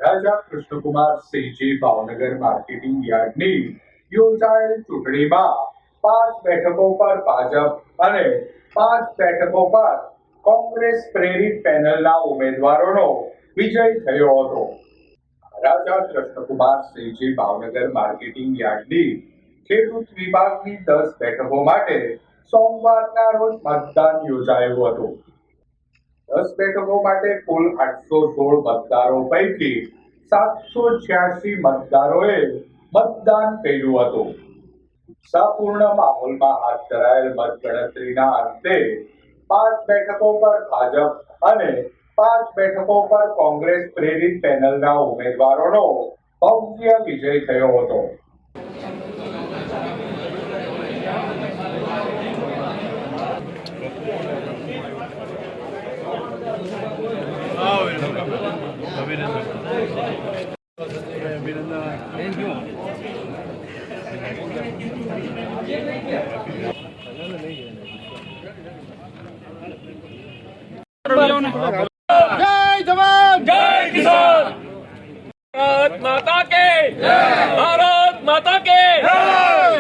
મહારાજા Krishnakumar Sinhji Bhavnagar marketing યાર્ડની યોજાયેલ ચૂંટણીમાં 5 બેઠકો પર ભાજપ અને 5 બેઠકો પર કોંગ્રેસ પ્રેરિત પેનલના ઉમેદવારોનો વિજય થયો હતો. મહારાજા કૃષ્ણકુમાર સિંહજી ભાવનગર માર્કેટિંગ યાર્ડની ખેડૂત વિભાગની 10 બેઠકો માટે સોમવારના રોજ મતદાન યોજાયું હતું. 10 બેઠકો માટે કુલ 816 મતદારો પૈકી 786 મતદારોએ મતદાન કર્યું હતું. ઉત્સાહપૂર્ણ માહોલમાં હાથ ધરાયેલ મતગણતરીના અંતે 5 બેઠકો પર ભાજપ અને 5 બેઠકો પર કોંગ્રેસ પ્રેરિત પેનલના ઉમેદવારોનો ભવ્ય વિજય થયો હતો. जय जवान जय किसान। भारत माता के जय। भारत माता के जय।